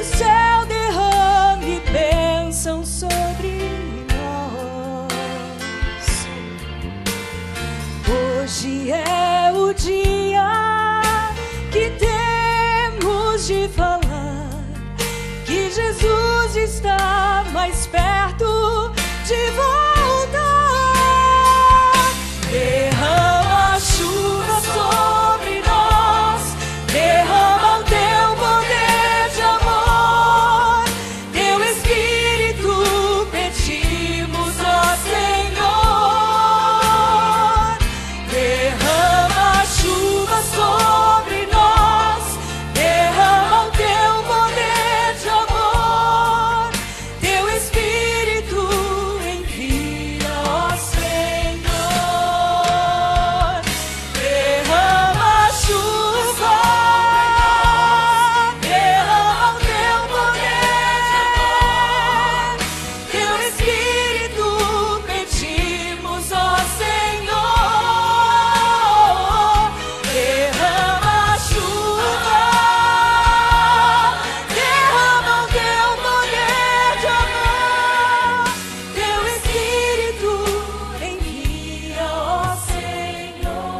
o céu derrame bênção sobre nós. Hoje é o dia que temos de falar que Jesus está mais perto de voltar. Derrama a chuva sobre nós, derrama o teu poder de amor, teu Espírito pedimos, ó Senhor. Derrama a chuva sobre nós, derrama o teu poder de amor, teu Espírito envia, ó Senhor. Derrama a chuva, derrama o teu poder de amor, teu Espírito pedimos, ó Senhor. Derrama a chuva, derrama o teu poder de amor, teu Espírito envia, ó Senhor.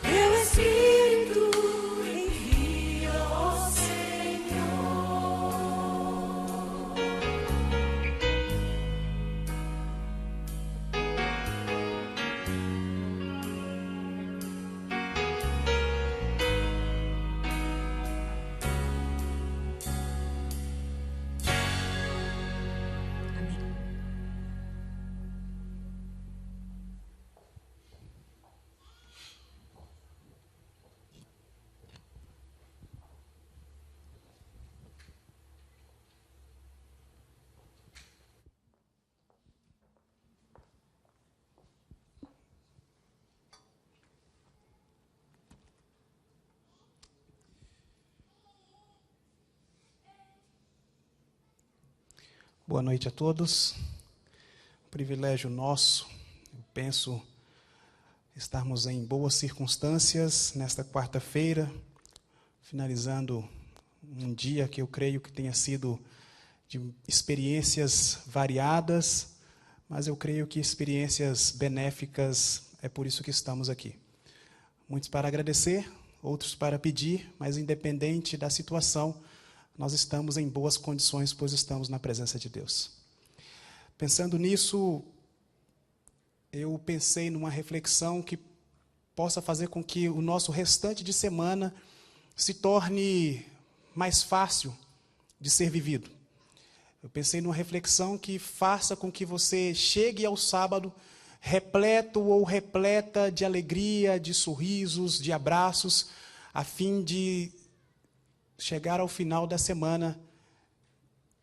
Teu Espírito envia, ó Senhor. Boa noite a todos. Privilégio nosso, eu penso, estarmos em boas circunstâncias nesta quarta-feira, finalizando um dia que eu creio que tenha sido de experiências variadas, mas eu creio que experiências benéficas, é por isso que estamos aqui. Muitos para agradecer, outros para pedir, mas independente da situação, nós estamos em boas condições, pois estamos na presença de Deus. Pensando nisso, eu pensei numa reflexão que possa fazer com que o nosso restante de semana se torne mais fácil de ser vivido. Eu pensei numa reflexão que faça com que você chegue ao sábado repleto ou repleta de alegria, de sorrisos, de abraços, a fim de chegar ao final da semana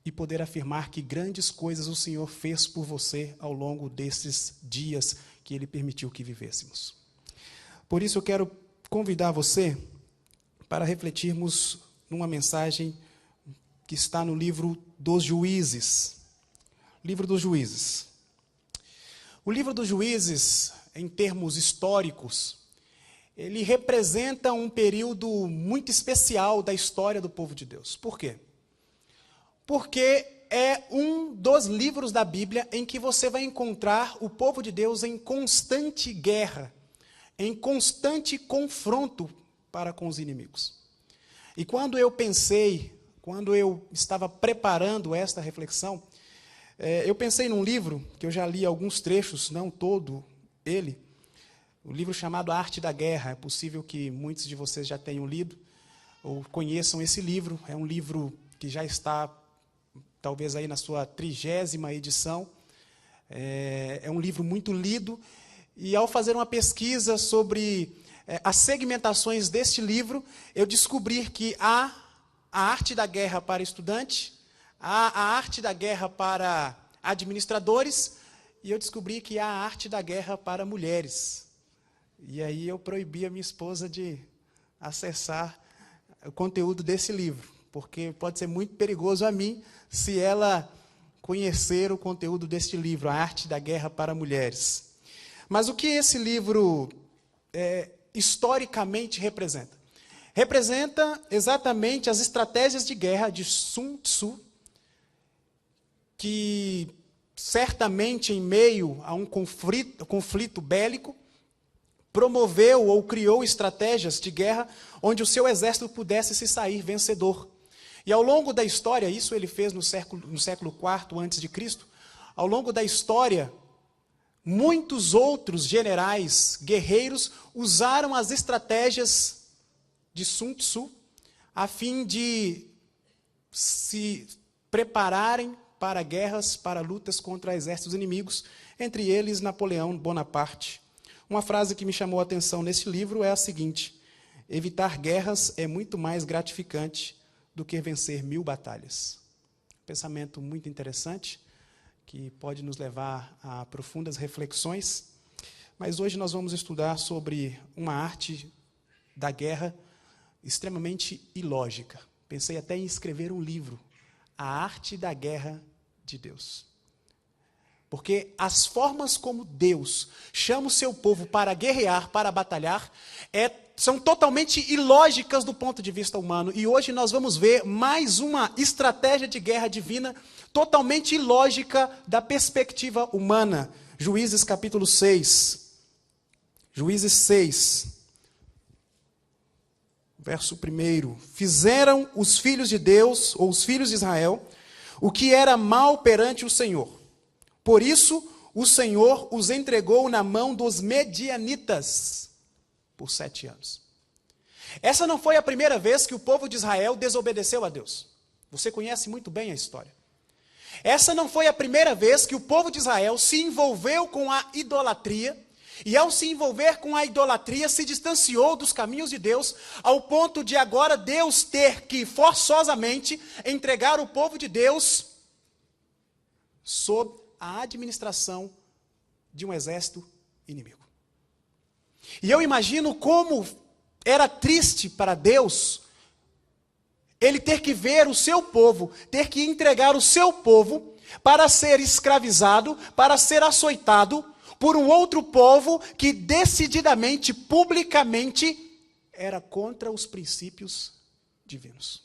e poder afirmar que grandes coisas o Senhor fez por você ao longo desses dias que Ele permitiu que vivêssemos. Por isso eu quero convidar você para refletirmos numa mensagem que está no livro dos Juízes. Livro dos Juízes. O livro dos Juízes, em termos históricos, ele representa um período muito especial da história do povo de Deus. Por quê? Porque é um dos livros da Bíblia em que você vai encontrar o povo de Deus em constante guerra, em constante confronto para com os inimigos. E quando eu estava preparando esta reflexão, eu pensei num livro, que eu já li alguns trechos, não todo ele, o livro chamado A Arte da Guerra. É possível que muitos de vocês já tenham lido ou conheçam esse livro. É um livro que já está, talvez, aí na sua 30ª edição. É um livro muito lido. E, ao fazer uma pesquisa sobre as segmentações deste livro, eu descobri que há a arte da guerra para estudante, há a arte da guerra para administradores, e eu descobri que há a arte da guerra para mulheres. E aí eu proibi a minha esposa de acessar o conteúdo desse livro, porque pode ser muito perigoso a mim se ela conhecer o conteúdo deste livro, A Arte da Guerra para Mulheres. Mas o que esse livro historicamente representa? representa exatamente as estratégias de guerra de Sun Tzu, que certamente em meio a um conflito bélico, promoveu ou criou estratégias de guerra onde o seu exército pudesse se sair vencedor. E ao longo da história, isso ele fez no século IV a.C., ao longo da história, muitos outros generais, guerreiros, usaram as estratégias de Sun Tzu a fim de se prepararem para guerras, para lutas contra exércitos inimigos, entre eles Napoleão Bonaparte. Uma frase que me chamou a atenção nesse livro é a seguinte: evitar guerras é muito mais gratificante do que vencer 1000 batalhas. Pensamento muito interessante, que pode nos levar a profundas reflexões. Mas hoje nós vamos estudar sobre uma arte da guerra extremamente ilógica. Pensei até em escrever um livro, A Arte da Guerra de Deus. Porque as formas como Deus chama o seu povo para guerrear, para batalhar, são totalmente ilógicas do ponto de vista humano. E hoje nós vamos ver mais uma estratégia de guerra divina totalmente ilógica da perspectiva humana. Juízes capítulo 6. Juízes 6. Verso 1. Fizeram os filhos de Deus, ou os filhos de Israel, o que era mal perante o Senhor. Por isso, o Senhor os entregou na mão dos medianitas por 7 anos. Essa não foi a primeira vez que o povo de Israel desobedeceu a Deus. Você conhece muito bem a história. Essa não foi a primeira vez que o povo de Israel se envolveu com a idolatria, e ao se envolver com a idolatria, se distanciou dos caminhos de Deus, ao ponto de agora Deus ter que forçosamente entregar o povo de Deus sob a administração de um exército inimigo. E eu imagino como era triste para Deus ele ter que ver o seu povo, ter que entregar o seu povo para ser escravizado, para ser açoitado por um outro povo que decididamente, publicamente, era contra os princípios divinos.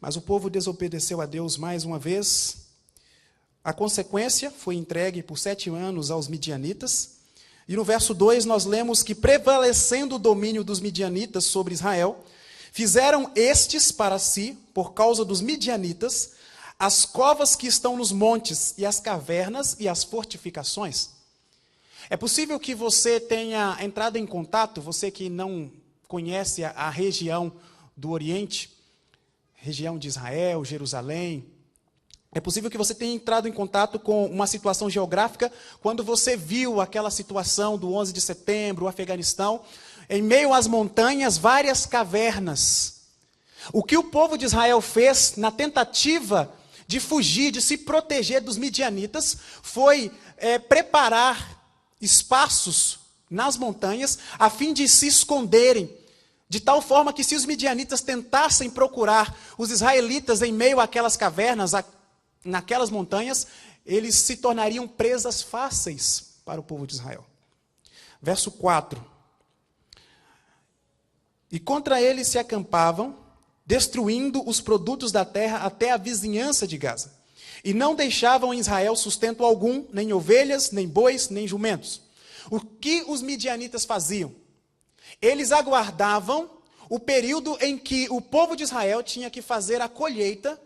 Mas o povo desobedeceu a Deus mais uma vez. A consequência foi entregue por 7 anos aos midianitas. E no verso 2 nós lemos que, prevalecendo o domínio dos midianitas sobre Israel, fizeram estes para si, por causa dos midianitas, as covas que estão nos montes, e as cavernas e as fortificações. É possível que você tenha entrado em contato, você que não conhece a região do Oriente, região de Israel, Jerusalém. É possível que você tenha entrado em contato com uma situação geográfica quando você viu aquela situação do 11 de setembro, o Afeganistão, em meio às montanhas, várias cavernas. O que o povo de Israel fez na tentativa de fugir, de se proteger dos midianitas, foi preparar espaços nas montanhas a fim de se esconderem, de tal forma que se os midianitas tentassem procurar os israelitas em meio àquelas cavernas, naquelas montanhas, eles se tornariam presas fáceis para o povo de Israel. Verso 4. E contra eles se acampavam, destruindo os produtos da terra até a vizinhança de Gaza. E não deixavam em Israel sustento algum, nem ovelhas, nem bois, nem jumentos. O que os midianitas faziam? Eles aguardavam o período em que o povo de Israel tinha que fazer a colheita.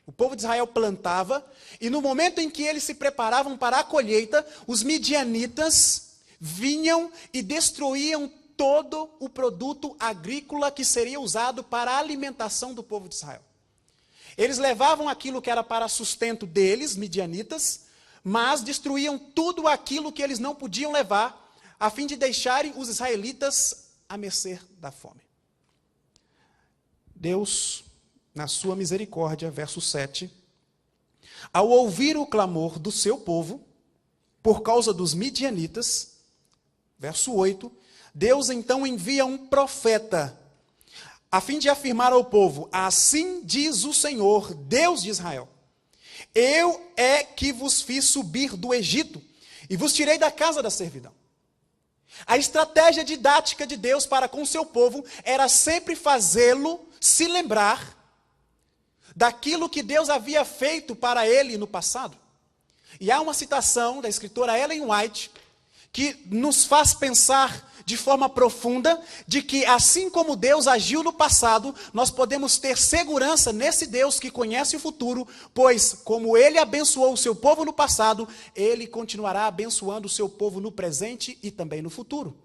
O povo de Israel plantava, e no momento em que eles se preparavam para a colheita, os midianitas vinham e destruíam todo o produto agrícola que seria usado para a alimentação do povo de Israel. Eles levavam aquilo que era para sustento deles, midianitas, mas destruíam tudo aquilo que eles não podiam levar, a fim de deixarem os israelitas à mercê da fome. Deus, na sua misericórdia, verso 7, ao ouvir o clamor do seu povo, por causa dos midianitas, verso 8, Deus então envia um profeta, a fim de afirmar ao povo: assim diz o Senhor, Deus de Israel, eu é que vos fiz subir do Egito, e vos tirei da casa da servidão. A estratégia didática de Deus para com o seu povo era sempre fazê-lo se lembrar daquilo que Deus havia feito para ele no passado. E há uma citação da escritora Ellen White que nos faz pensar de forma profunda de que assim como Deus agiu no passado, nós podemos ter segurança nesse Deus que conhece o futuro, pois como ele abençoou o seu povo no passado, ele continuará abençoando o seu povo no presente e também no futuro.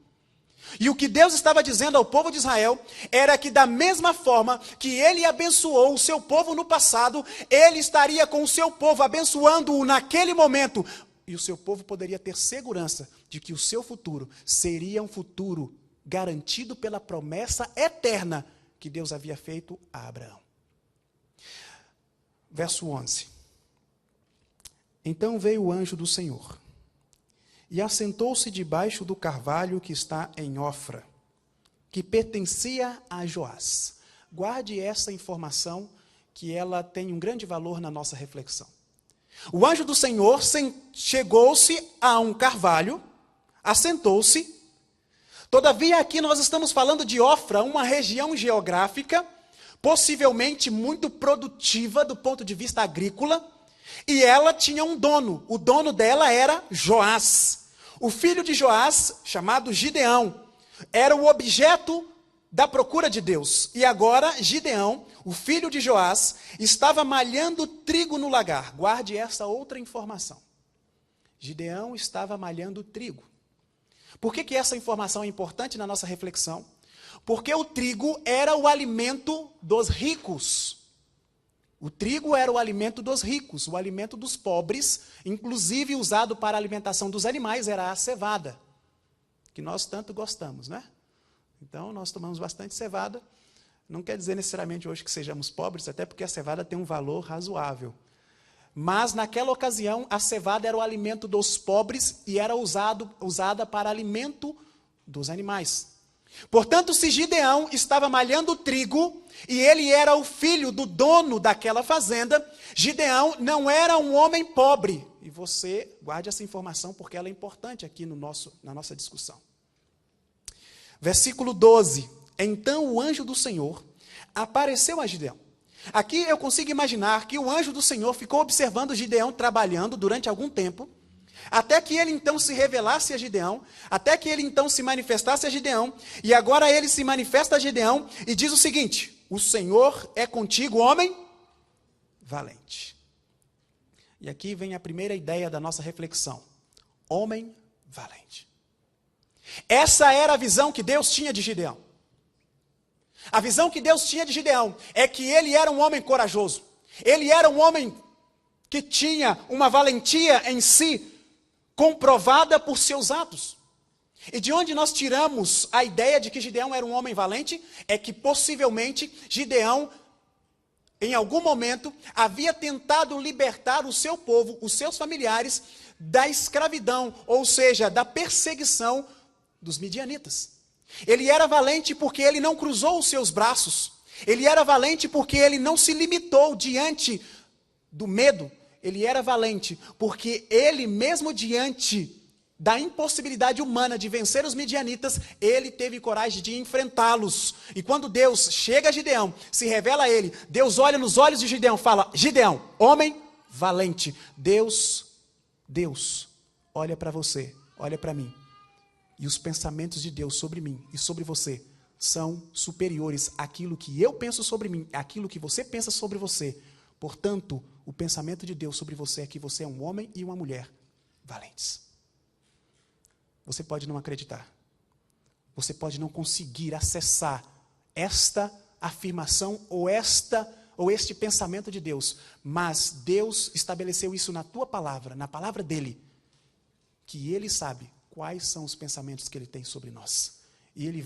E o que Deus estava dizendo ao povo de Israel era que da mesma forma que ele abençoou o seu povo no passado, ele estaria com o seu povo abençoando-o naquele momento. E o seu povo poderia ter segurança de que o seu futuro seria um futuro garantido pela promessa eterna que Deus havia feito a Abraão. Verso 11. Então veio o anjo do Senhor e assentou-se debaixo do carvalho que está em Ofra, que pertencia a Joás. Guarde essa informação, que ela tem um grande valor na nossa reflexão. O anjo do Senhor chegou-se a um carvalho, assentou-se. Todavia, aqui nós estamos falando de Ofra, uma região geográfica, possivelmente muito produtiva do ponto de vista agrícola, e ela tinha um dono. O dono dela era Joás. O filho de Joás, chamado Gideão, era o objeto da procura de Deus. E agora, Gideão, o filho de Joás, estava malhando trigo no lagar. Guarde essa outra informação. Gideão estava malhando trigo. Por que essa informação é importante na nossa reflexão? Porque o trigo era o alimento dos ricos. O trigo era o alimento dos ricos, o alimento dos pobres, inclusive usado para a alimentação dos animais, era a cevada, que nós tanto gostamos, né? Então, nós tomamos bastante cevada. Não quer dizer necessariamente hoje que sejamos pobres, até porque a cevada tem um valor razoável. Mas, naquela ocasião, a cevada era o alimento dos pobres e era usada para alimento dos animais. Portanto, se Gideão estava malhando trigo, e ele era o filho do dono daquela fazenda, Gideão não era um homem pobre. E você guarde essa informação, porque ela é importante aqui na nossa discussão. Versículo 12. Então o anjo do Senhor apareceu a Gideão. Aqui eu consigo imaginar que o anjo do Senhor ficou observando Gideão trabalhando durante algum tempo, até que ele então se revelasse a Gideão, até que ele então se manifestasse a Gideão, e agora ele se manifesta a Gideão e diz o seguinte: o Senhor é contigo, homem valente. E aqui vem a primeira ideia da nossa reflexão: homem valente. Essa era a visão que Deus tinha de Gideão. A visão que Deus tinha de Gideão é que ele era um homem corajoso. Ele era um homem que tinha uma valentia em si, comprovada por seus atos. E de onde nós tiramos a ideia de que Gideão era um homem valente? É que possivelmente Gideão, em algum momento, havia tentado libertar o seu povo, os seus familiares, da escravidão, ou seja, da perseguição dos midianitas. Ele era valente porque ele não cruzou os seus braços. Ele era valente porque ele não se limitou diante do medo. Ele era valente porque ele, mesmo diante da impossibilidade humana de vencer os midianitas, ele teve coragem de enfrentá-los. E quando Deus chega a Gideão, se revela a ele, Deus olha nos olhos de Gideão e fala: Gideão, homem valente. Deus olha para você, olha para mim. E os pensamentos de Deus sobre mim e sobre você são superiores àquilo que eu penso sobre mim, àquilo que você pensa sobre você. Portanto, o pensamento de Deus sobre você é que você é um homem e uma mulher valentes. Você pode não acreditar. Você pode não conseguir acessar esta afirmação ou este pensamento de Deus. Mas Deus estabeleceu isso na tua palavra, na palavra dele, que ele sabe quais são os pensamentos que ele tem sobre nós. E ele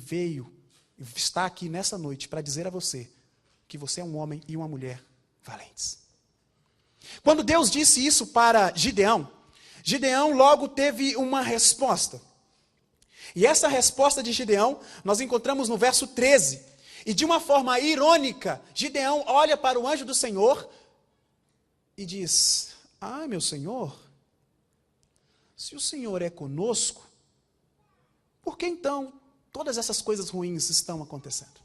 está aqui nessa noite para dizer a você que você é um homem e uma mulher valentes. Quando Deus disse isso para Gideão, Gideão logo teve uma resposta. E essa resposta de Gideão nós encontramos no verso 13. E de uma forma irônica, Gideão olha para o anjo do Senhor e diz: ah, meu Senhor, se o Senhor é conosco, por que então todas essas coisas ruins estão acontecendo?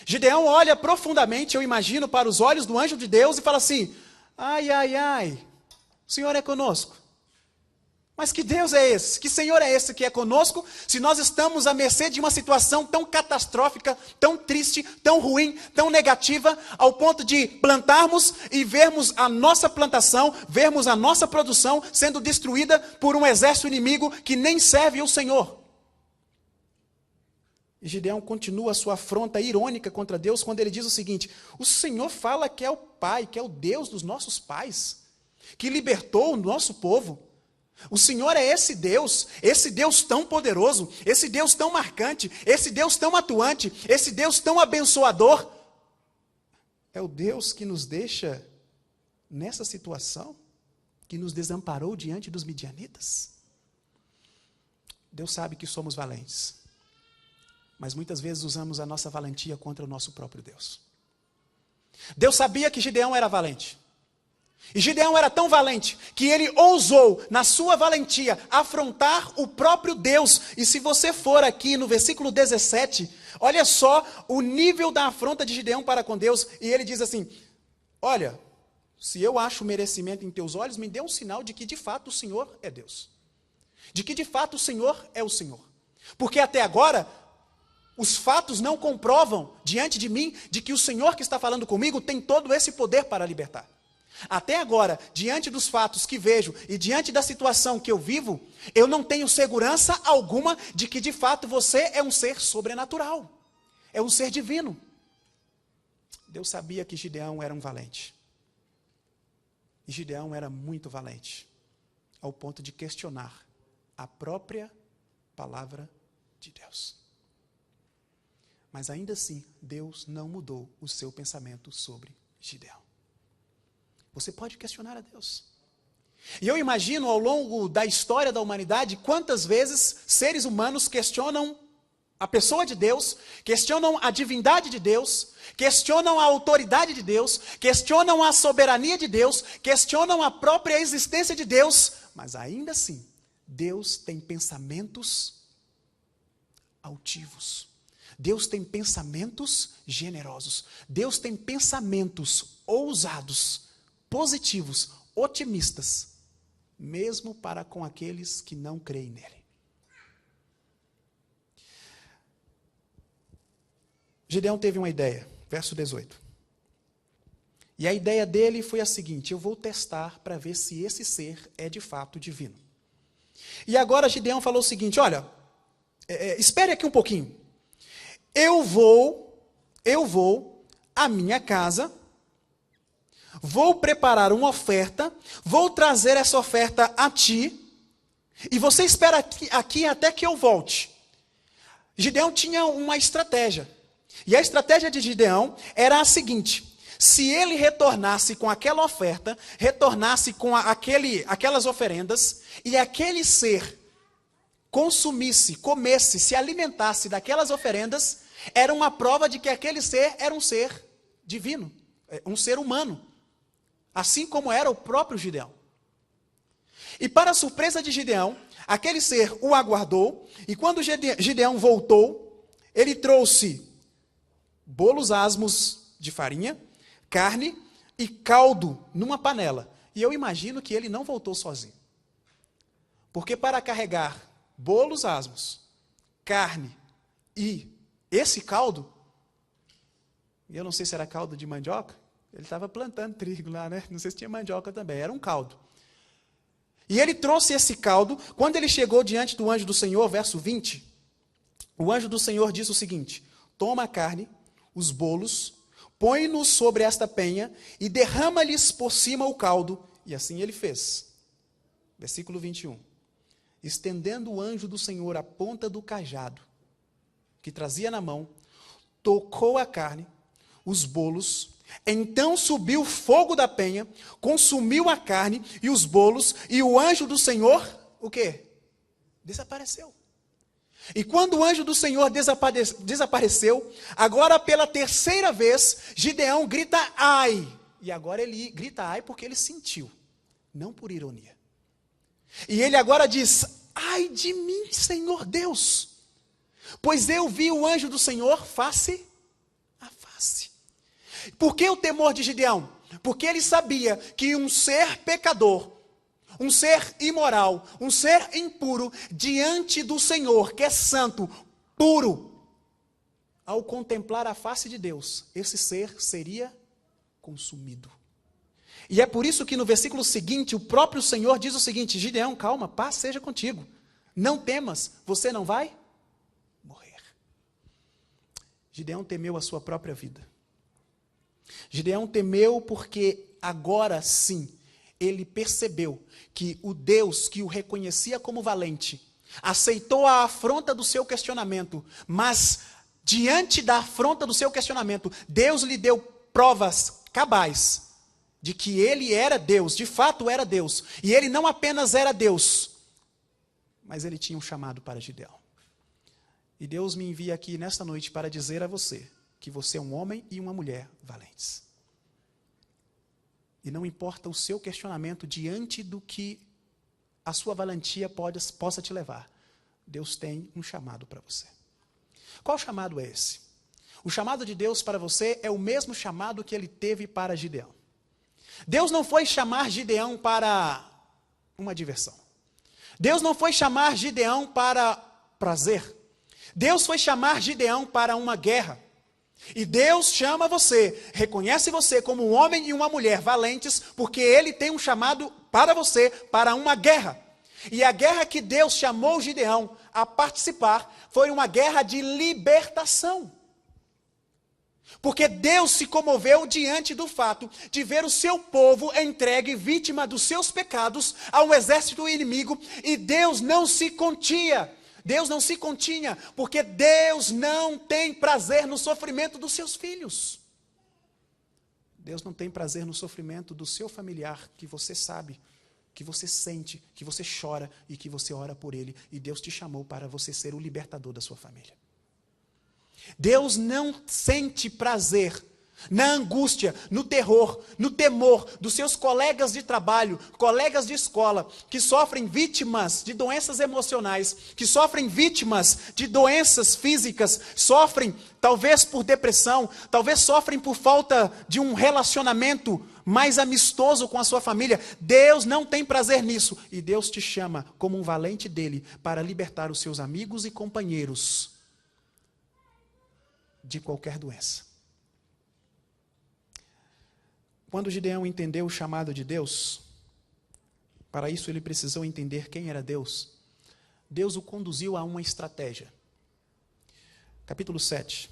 Gideão olha profundamente, eu imagino, para os olhos do anjo de Deus e fala assim: ai, ai, ai, o Senhor é conosco. Mas que Deus é esse? Que Senhor é esse que é conosco, se nós estamos à mercê de uma situação tão catastrófica, tão triste, tão ruim, tão negativa, ao ponto de plantarmos e vermos a nossa plantação, vermos a nossa produção sendo destruída por um exército inimigo que nem serve ao Senhor? E Gideão continua a sua afronta irônica contra Deus quando ele diz o seguinte: o Senhor fala que é o Pai, que é o Deus dos nossos pais, que libertou o nosso povo. O Senhor é esse Deus tão poderoso, esse Deus tão marcante, esse Deus tão atuante, esse Deus tão abençoador. É o Deus que nos deixa nessa situação, que nos desamparou diante dos midianitas. Deus sabe que somos valentes, mas muitas vezes usamos a nossa valentia contra o nosso próprio Deus. Deus sabia que Gideão era valente. E Gideão era tão valente que ele ousou, na sua valentia, afrontar o próprio Deus. E se você for aqui no versículo 17, olha só o nível da afronta de Gideão para com Deus. E ele diz assim: olha, se eu acho merecimento em teus olhos, me dê um sinal de que de fato o Senhor é Deus. De que de fato o Senhor é o Senhor. Porque até agora, os fatos não comprovam diante de mim de que o Senhor que está falando comigo tem todo esse poder para libertar. Até agora, diante dos fatos que vejo e diante da situação que eu vivo, eu não tenho segurança alguma de que de fato você é um ser sobrenatural, é um ser divino. Deus sabia que Gideão era um valente. E Gideão era muito valente, ao ponto de questionar a própria palavra de Deus. Mas ainda assim, Deus não mudou o seu pensamento sobre Gideão. Você pode questionar a Deus. E eu imagino ao longo da história da humanidade, quantas vezes seres humanos questionam a pessoa de Deus, questionam a divindade de Deus, questionam a autoridade de Deus, questionam a soberania de Deus, questionam a própria existência de Deus, mas ainda assim, Deus tem pensamentos altivos. Deus tem pensamentos generosos. Deus tem pensamentos ousados, positivos, otimistas, mesmo para com aqueles que não creem nele. Gideão teve uma ideia, verso 18. E a ideia dele foi a seguinte: eu vou testar para ver se esse ser é de fato divino. E agora Gideão falou o seguinte: olha, espere aqui um pouquinho. Eu vou à minha casa, vou preparar uma oferta, vou trazer essa oferta a ti, e você espera aqui até que eu volte. Gideão tinha uma estratégia, e a estratégia de Gideão era a seguinte: se ele retornasse com aquela oferta, retornasse com aquelas oferendas, e aquele ser consumisse, comesse, se alimentasse daquelas oferendas, era uma prova de que aquele ser era um ser divino, um ser humano. Assim como era o próprio Gideão. E para a surpresa de Gideão, aquele ser o aguardou, e quando Gideão voltou, ele trouxe bolos asmos de farinha, carne e caldo numa panela. E eu imagino que ele não voltou sozinho. Porque para carregar bolos asmos, carne e esse caldo, e eu não sei se era caldo de mandioca, ele estava plantando trigo lá, né? Não sei se tinha mandioca também, era um caldo. E ele trouxe esse caldo, quando ele chegou diante do anjo do Senhor, verso 20, o anjo do Senhor disse o seguinte: toma a carne, os bolos, põe-nos sobre esta penha e derrama-lhes por cima o caldo. E assim ele fez. Versículo 21. Estendendo o anjo do Senhor a ponta do cajado, que trazia na mão, tocou a carne, os bolos. Então subiu o fogo da penha, consumiu a carne e os bolos, e o anjo do Senhor, o quê? Desapareceu. E quando o anjo do Senhor desapareceu, agora pela terceira vez, Gideão grita ai. E agora ele grita ai porque ele sentiu, não por ironia. E ele agora diz: ai de mim, Senhor Deus, pois eu vi o anjo do Senhor face a face. Por que o temor de Gideão? Porque ele sabia que um ser pecador, um ser imoral, um ser impuro, diante do Senhor, que é santo, puro, ao contemplar a face de Deus, esse ser seria consumido. E é por isso que no versículo seguinte, o próprio Senhor diz o seguinte: Gideão, calma, paz seja contigo. Não temas, você não vai morrer. Gideão temeu a sua própria vida. Gideão temeu porque agora sim, ele percebeu que o Deus que o reconhecia como valente, aceitou a afronta do seu questionamento, mas diante da afronta do seu questionamento, Deus lhe deu provas cabais de que ele era Deus, de fato era Deus, e ele não apenas era Deus, mas ele tinha um chamado para Gideão. E Deus me envia aqui nesta noite para dizer a você que você é um homem e uma mulher valentes. E não importa o seu questionamento diante do que a sua valentia possa te levar, Deus tem um chamado para você. Qual chamado é esse? O chamado de Deus para você é o mesmo chamado que ele teve para Gideão. Deus não foi chamar Gideão para uma diversão. Deus não foi chamar Gideão para prazer. Deus foi chamar Gideão para uma guerra. E Deus chama você, reconhece você como um homem e uma mulher valentes, porque Ele tem um chamado para você, para uma guerra. E a guerra que Deus chamou Gideão a participar foi uma guerra de libertação. Porque Deus se comoveu diante do fato de ver o seu povo entregue, vítima dos seus pecados, a um exército inimigo, e Deus não se continha. Deus não se continha, porque Deus não tem prazer no sofrimento dos seus filhos. Deus não tem prazer no sofrimento do seu familiar, que você sabe, que você sente, que você chora e que você ora por ele. E Deus te chamou para você ser o libertador da sua família. Deus não sente prazer na angústia, no terror, no temor dos seus colegas de trabalho, colegas de escola, que sofrem vítimas de doenças emocionais, que sofrem vítimas de doenças físicas, sofrem talvez por depressão, talvez sofrem por falta de um relacionamento mais amistoso com a sua família. Deus não tem prazer nisso, e Deus te chama como um valente dele para libertar os seus amigos e companheiros de qualquer doença. Quando Gideão entendeu o chamado de Deus, para isso ele precisou entender quem era Deus. Deus o conduziu a uma estratégia. Capítulo 7.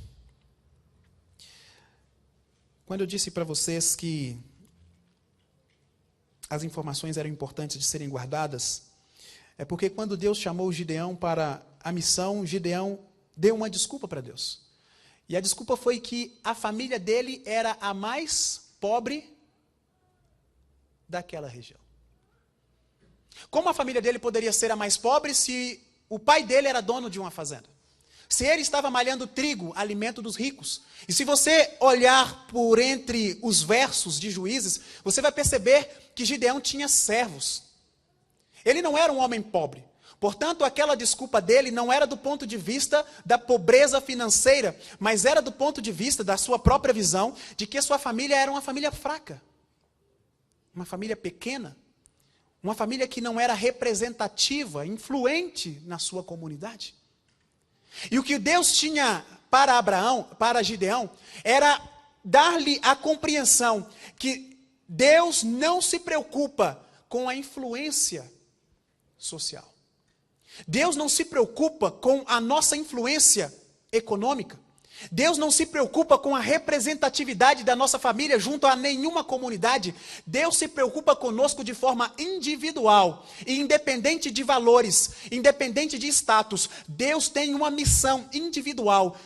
Quando eu disse para vocês que as informações eram importantes de serem guardadas, é porque quando Deus chamou Gideão para a missão, Gideão deu uma desculpa para Deus. E a desculpa foi que a família dele era a mais pobre daquela região. Como a família dele poderia ser a mais pobre se o pai dele era dono de uma fazenda? Se ele estava malhando trigo, alimento dos ricos. E se você olhar por entre os versos de Juízes, você vai perceber que Gideão tinha servos. Ele não era um homem pobre. Portanto, aquela desculpa dele não era do ponto de vista da pobreza financeira, mas era do ponto de vista da sua própria visão de que a sua família era uma família fraca, uma família pequena, uma família que não era representativa, influente na sua comunidade. E o que Deus tinha para Gideão, era dar-lhe a compreensão que Deus não se preocupa com a influência social. Deus não se preocupa com a nossa influência econômica. Deus não se preocupa com a representatividade da nossa família junto a nenhuma comunidade. Deus se preocupa conosco de forma individual e independente de valores, independente de status. Deus tem uma missão individual,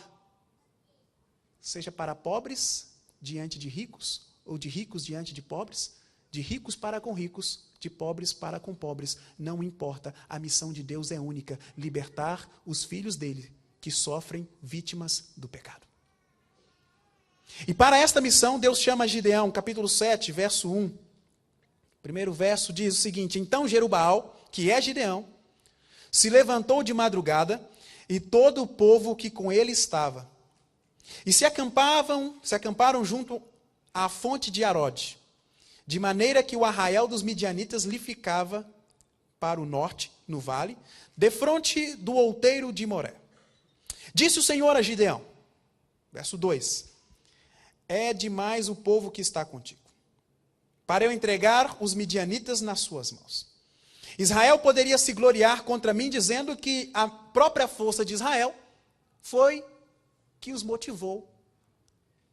seja para pobres diante de ricos, ou de ricos diante de pobres, de ricos para com ricos, de pobres para com pobres, não importa, a missão de Deus é única, libertar os filhos dele, que sofrem vítimas do pecado. E para esta missão, Deus chama Gideão, capítulo 7, verso 1. O primeiro verso diz o seguinte: então Jerubbaal, que é Gideão, se levantou de madrugada, e todo o povo que com ele estava, e se acamparam junto à fonte de Arode, de maneira que o arraial dos midianitas lhe ficava para o norte, no vale, defronte do outeiro de Moré. Disse o Senhor a Gideão, verso 2, é demais o povo que está contigo, para eu entregar os midianitas nas suas mãos. Israel poderia se gloriar contra mim, dizendo que a própria força de Israel foi que os motivou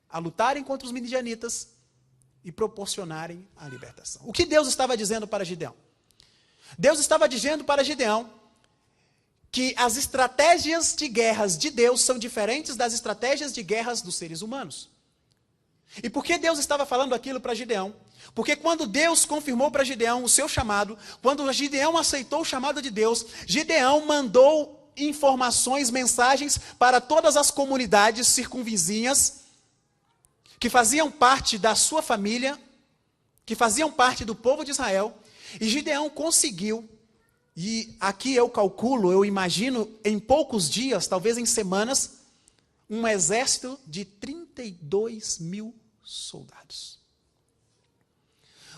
a lutarem contra os midianitas e proporcionarem a libertação. O que Deus estava dizendo para Gideão? Deus estava dizendo para Gideão que as estratégias de guerras de Deus são diferentes das estratégias de guerras dos seres humanos. E por que Deus estava falando aquilo para Gideão? Porque quando Deus confirmou para Gideão o seu chamado, quando Gideão aceitou o chamado de Deus, Gideão mandou informações, mensagens para todas as comunidades circunvizinhas que faziam parte da sua família, que faziam parte do povo de Israel, e Gideão conseguiu, e aqui eu calculo, eu imagino, em poucos dias, talvez em semanas, um exército de 32 mil soldados.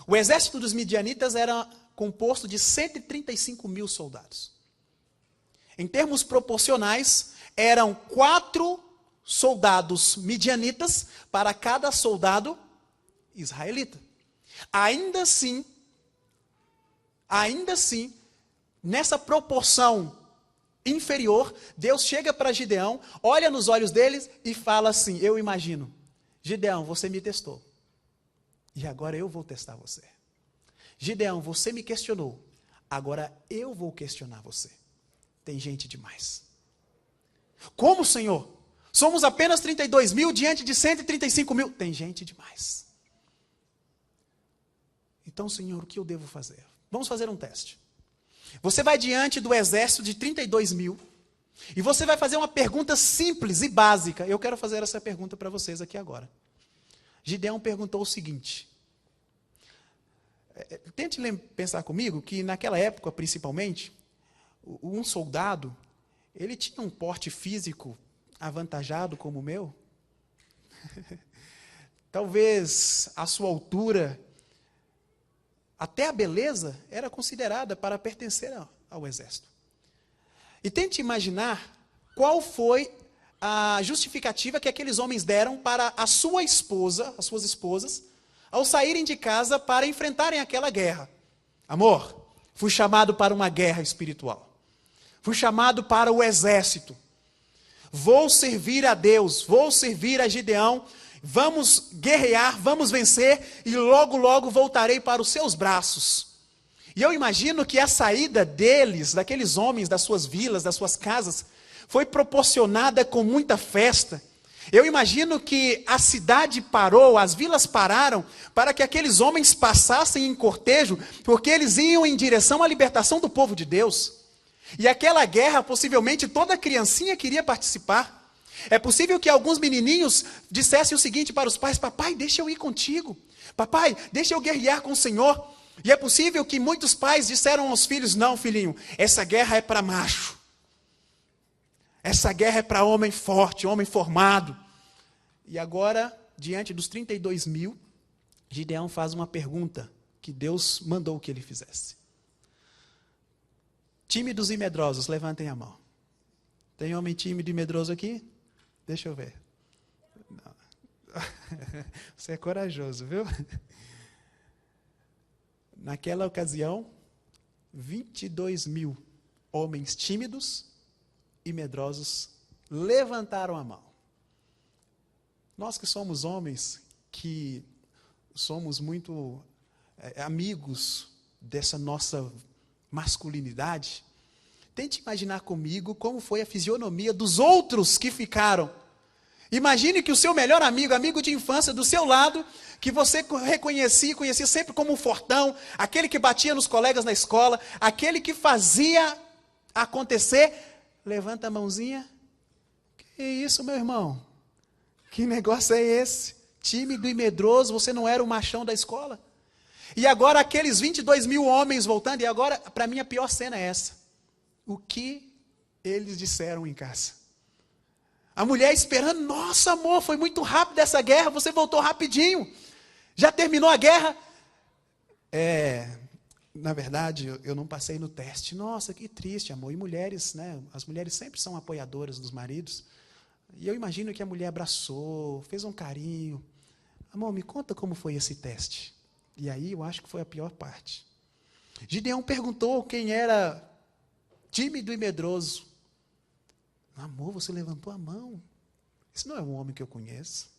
O exército dos midianitas era composto de 135 mil soldados. Em termos proporcionais, eram 4 soldados midianitas para cada soldado israelita. Ainda assim, nessa proporção inferior, Deus chega para Gideão, olha nos olhos deles e fala assim, eu imagino, Gideão, você me testou, e agora eu vou testar você. Gideão, você me questionou, agora eu vou questionar você. Tem gente demais. Como, Senhor? Somos apenas 32 mil diante de 135 mil. Tem gente demais. Então, Senhor, o que eu devo fazer? Vamos fazer um teste. Você vai diante do exército de 32 mil e você vai fazer uma pergunta simples e básica. Eu quero fazer essa pergunta para vocês aqui agora. Gideão perguntou o seguinte. Tente pensar comigo que naquela época, principalmente, um soldado, ele tinha um porte físico avantajado como o meu. Talvez a sua altura, até a beleza, era considerada para pertencer ao exército. E tente imaginar qual foi a justificativa que aqueles homens deram para a sua esposa, as suas esposas, ao saírem de casa para enfrentarem aquela guerra. Amor, fui chamado para uma guerra espiritual. Fui chamado para o exército. Vou servir a Deus, vou servir a Gideão, vamos guerrear, vamos vencer e logo, logo voltarei para os seus braços. E eu imagino que a saída deles, daqueles homens, das suas vilas, das suas casas, foi proporcionada com muita festa. Eu imagino que a cidade parou, as vilas pararam, para que aqueles homens passassem em cortejo, porque eles iam em direção à libertação do povo de Deus. E aquela guerra, possivelmente, toda criancinha queria participar. É possível que alguns menininhos dissessem o seguinte para os pais, papai, deixa eu ir contigo. Papai, deixa eu guerrear com o Senhor. E é possível que muitos pais disseram aos filhos, não, filhinho, essa guerra é para macho. Essa guerra é para homem forte, homem formado. E agora, diante dos 32 mil, Gideão faz uma pergunta que Deus mandou que ele fizesse. Tímidos e medrosos, levantem a mão. Tem homem tímido e medroso aqui? Deixa eu ver. Não. Você é corajoso, viu? Naquela ocasião, 22 mil homens tímidos e medrosos levantaram a mão. Nós que somos homens, que somos muito amigos dessa nossa masculinidade, tente imaginar comigo como foi a fisionomia dos outros que ficaram. Imagine que o seu melhor amigo, amigo de infância, do seu lado, que você conhecia sempre como um fortão, aquele que batia nos colegas na escola, aquele que fazia acontecer, levanta a mãozinha. Que isso, meu irmão? Que negócio é esse? Tímido e medroso, você não era o machão da escola? E agora aqueles 22 mil homens voltando, e agora, para mim, a pior cena é essa. o que eles disseram em casa. A mulher esperando, nossa amor, foi muito rápido essa guerra, você voltou rapidinho. Já terminou a guerra? Na verdade, eu não passei no teste. Nossa, que triste, amor. E mulheres, né? As mulheres sempre são apoiadoras dos maridos. E eu imagino que a mulher abraçou, fez um carinho. Amor, me conta como foi esse teste. E aí eu acho que foi a pior parte. Gideão perguntou quem era tímido e medroso. Amor, você levantou a mão. Esse não é um homem que eu conheço.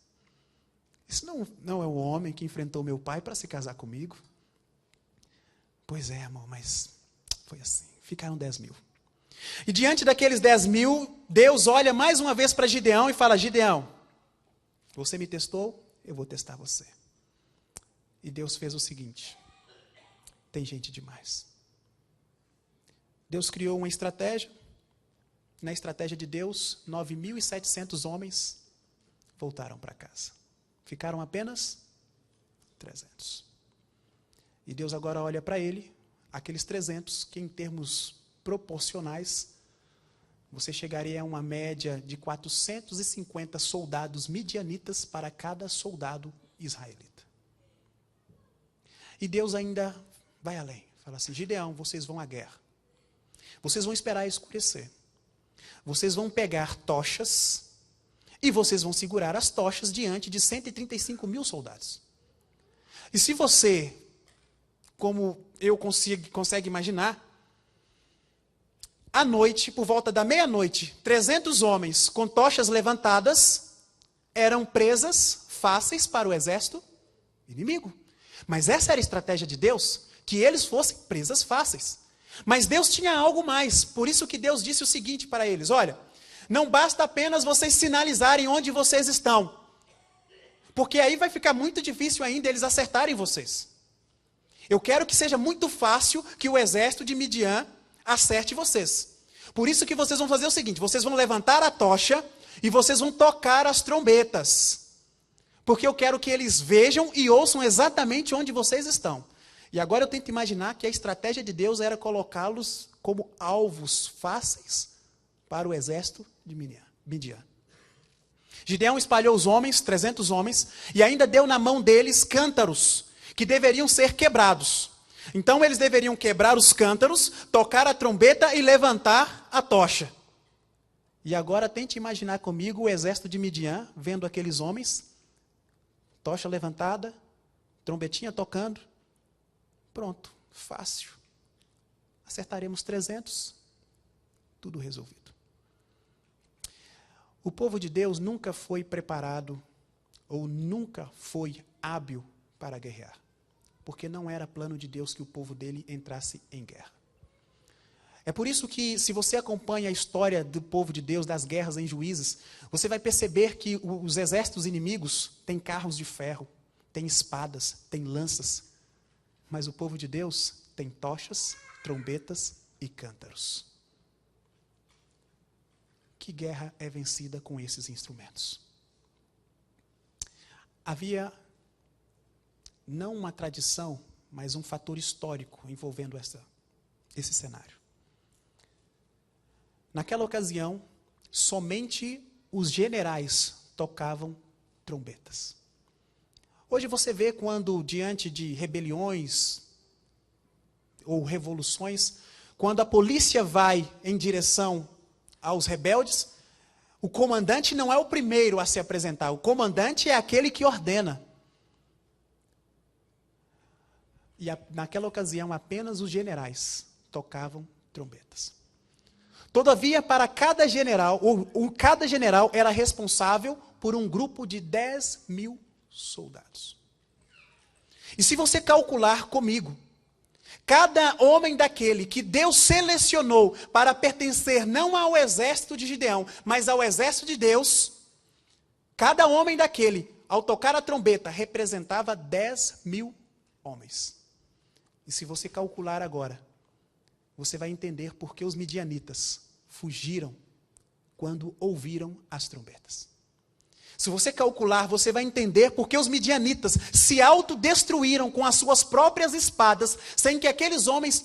Esse não é o homem que enfrentou meu pai para se casar comigo. Pois é, amor, mas foi assim. Ficaram 10.000. E diante daqueles 10.000, Deus olha mais uma vez para Gideão e fala, Gideão, você me testou, eu vou testar você. E Deus fez o seguinte, tem gente demais. Deus criou uma estratégia, na estratégia de Deus, 9.700 homens voltaram para casa. Ficaram apenas 300. E Deus agora olha para ele, aqueles 300, que em termos proporcionais, você chegaria a uma média de 450 soldados midianitas para cada soldado israelita. E Deus ainda vai além. Fala assim, Gideão, vocês vão à guerra. Vocês vão esperar escurecer. Vocês vão pegar tochas e vocês vão segurar as tochas diante de 135.000 soldados. E se você, como eu consegue imaginar, à noite, por volta da meia-noite, 300 homens com tochas levantadas eram presas fáceis para o exército inimigo. Mas essa era a estratégia de Deus, que eles fossem presas fáceis. Mas Deus tinha algo mais, por isso que Deus disse o seguinte para eles, olha, não basta apenas vocês sinalizarem onde vocês estão, porque aí vai ficar muito difícil ainda eles acertarem vocês. Eu quero que seja muito fácil que o exército de Midian acerte vocês. Por isso que vocês vão fazer o seguinte, vocês vão levantar a tocha e vocês vão tocar as trombetas. Porque eu quero que eles vejam e ouçam exatamente onde vocês estão. E agora eu tento imaginar que a estratégia de Deus era colocá-los como alvos fáceis para o exército de Midian. Gideão espalhou os homens, 300 homens, e ainda deu na mão deles cântaros, que deveriam ser quebrados. Então eles deveriam quebrar os cântaros, tocar a trombeta e levantar a tocha. E agora tente imaginar comigo o exército de Midian, vendo aqueles homens, tocha levantada, trombetinha tocando. Pronto, fácil. Acertaremos 300, tudo resolvido. O povo de Deus nunca foi preparado ou nunca foi hábil para guerrear. Porque não era plano de Deus que o povo dele entrasse em guerra. É por isso que, se você acompanha a história do povo de Deus, das guerras em Juízes, você vai perceber que os exércitos inimigos têm carros de ferro, têm espadas, têm lanças. Mas o povo de Deus tem tochas, trombetas e cântaros. Que guerra é vencida com esses instrumentos? Havia não uma tradição, mas um fator histórico envolvendo esse cenário. Naquela ocasião, somente os generais tocavam trombetas. Hoje você vê quando, diante de rebeliões ou revoluções, quando a polícia vai em direção aos rebeldes, o comandante não é o primeiro a se apresentar, o comandante é aquele que ordena. E naquela ocasião, apenas os generais tocavam trombetas. Todavia, para cada general, cada general era responsável por um grupo de 10.000 soldados. E se você calcular comigo, cada homem daquele que Deus selecionou para pertencer não ao exército de Gideão, mas ao exército de Deus, cada homem daquele, ao tocar a trombeta, representava 10.000 homens. E se você calcular agora, você vai entender por que os midianitas fugiram quando ouviram as trombetas. Se você calcular, você vai entender por que os midianitas se autodestruíram com as suas próprias espadas, sem que aqueles homens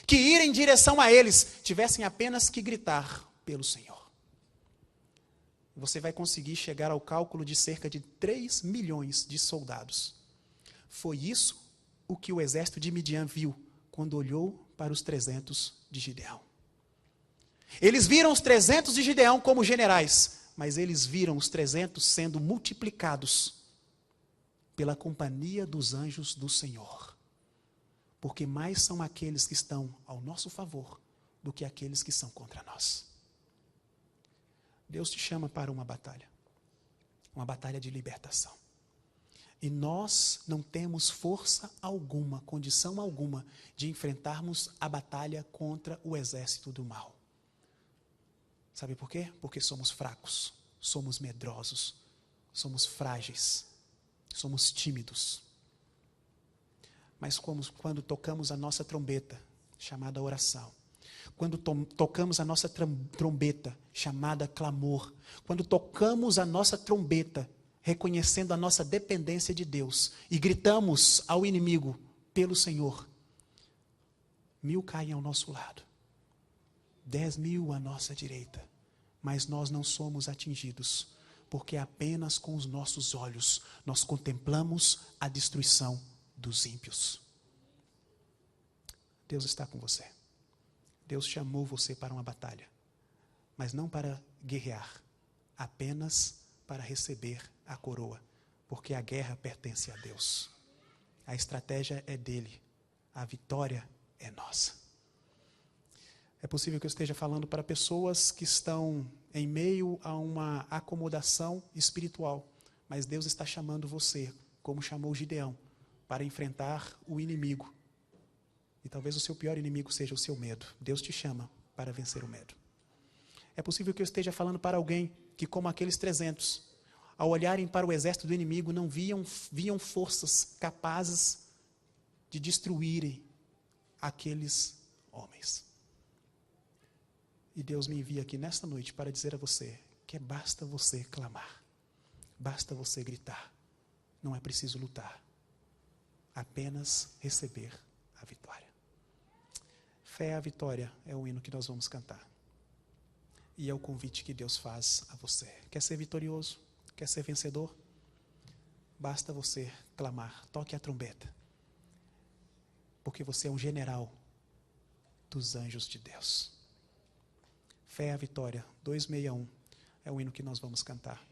que ir em direção a eles tivessem apenas que gritar pelo Senhor. Você vai conseguir chegar ao cálculo de cerca de 3 milhões de soldados. Foi isso o que o exército de Midian viu quando olhou para os 300 de Gideão. Eles viram os 300 de Gideão como generais, mas eles viram os 300 sendo multiplicados pela companhia dos anjos do Senhor. Porque mais são aqueles que estão ao nosso favor do que aqueles que são contra nós. Deus te chama para uma batalha de libertação. E nós não temos força alguma, condição alguma, de enfrentarmos a batalha contra o exército do mal. Sabe por quê? Porque somos fracos, somos medrosos, somos frágeis, somos tímidos. Mas quando tocamos a nossa trombeta, chamada oração, quando tocamos a nossa trombeta, chamada clamor, quando tocamos a nossa trombeta, reconhecendo a nossa dependência de Deus, e gritamos ao inimigo pelo Senhor, 1000 caem ao nosso lado, 10.000 à nossa direita, mas nós não somos atingidos, porque apenas com os nossos olhos nós contemplamos a destruição dos ímpios. Deus está com você. Deus chamou você para uma batalha, mas não para guerrear, apenas para receber a coroa, porque a guerra pertence a Deus. A estratégia é dele, a vitória é nossa. É possível que eu esteja falando para pessoas que estão em meio a uma acomodação espiritual, mas Deus está chamando você, como chamou Gideão, para enfrentar o inimigo. E talvez o seu pior inimigo seja o seu medo. Deus te chama para vencer o medo. É possível que eu esteja falando para alguém que, como aqueles 300, ao olharem para o exército do inimigo, não viam forças capazes de destruírem aqueles homens. E Deus me envia aqui nesta noite para dizer a você que basta você clamar, basta você gritar, não é preciso lutar, apenas receber a vitória. Fé é a vitória, é o hino que nós vamos cantar. E é o convite que Deus faz a você. Quer ser vitorioso? Quer ser vencedor? Basta você clamar, toque a trombeta, porque você é um general dos anjos de Deus. Fé é a vitória, 261, é o hino que nós vamos cantar.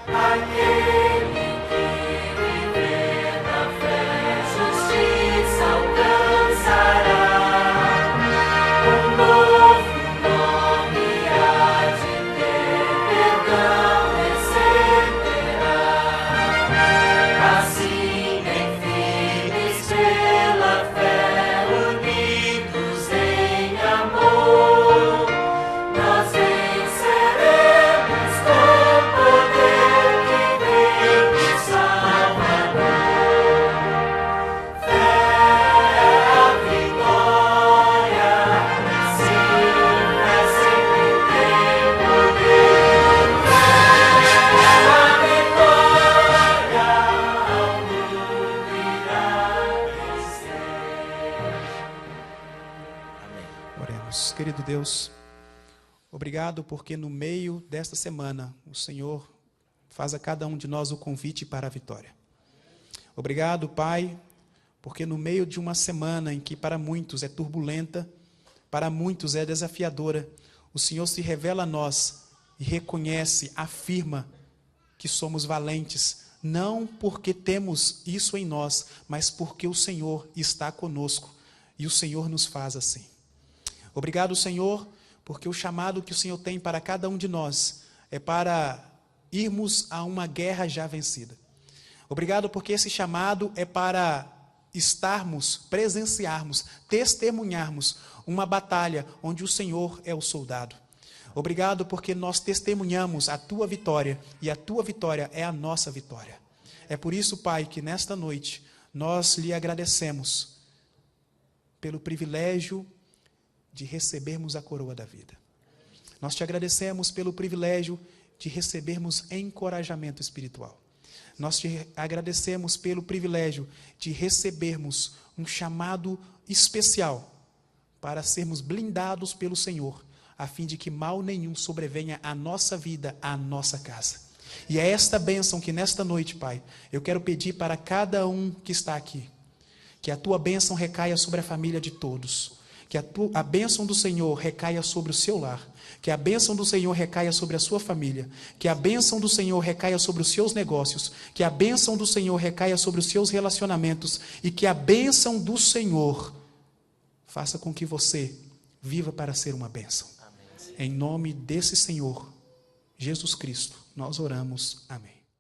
Aquele que viver na fé, justiça alcançará. Um novo nome há de ter, perdão receberá. Assim, bem firmes pela fé, unidos em amor, nós venceremos com o poder que vem do Salvador. Fé é a vitória, sim, fé sempre tem poder. Fé é a vitória, ao mundo irá vencer. Oremos. Querido Deus, obrigado porque no meio desta semana o Senhor faz a cada um de nós o convite para a vitória. Obrigado, Pai, porque no meio de uma semana em que para muitos é turbulenta, para muitos é desafiadora, o Senhor se revela a nós e reconhece, afirma que somos valentes, não porque temos isso em nós, mas porque o Senhor está conosco e o Senhor nos faz assim. Obrigado, Senhor, porque o chamado que o Senhor tem para cada um de nós é para irmos a uma guerra já vencida. Obrigado porque esse chamado é para estarmos, presenciarmos, testemunharmos uma batalha onde o Senhor é o soldado. Obrigado porque nós testemunhamos a Tua vitória e a Tua vitória é a nossa vitória. É por isso, Pai, que nesta noite nós lhe agradecemos pelo privilégio de recebermos a coroa da vida. Nós te agradecemos pelo privilégio de recebermos encorajamento espiritual. Nós te agradecemos pelo privilégio de recebermos um chamado especial para sermos blindados pelo Senhor, a fim de que mal nenhum sobrevenha à nossa vida, à nossa casa. E é esta bênção que nesta noite, Pai, eu quero pedir para cada um que está aqui, que a Tua bênção recaia sobre a família de todos, que a bênção do Senhor recaia sobre o seu lar, que a bênção do Senhor recaia sobre a sua família, que a bênção do Senhor recaia sobre os seus negócios, que a bênção do Senhor recaia sobre os seus relacionamentos e que a bênção do Senhor faça com que você viva para ser uma bênção. Em nome desse Senhor, Jesus Cristo, nós oramos. Amém.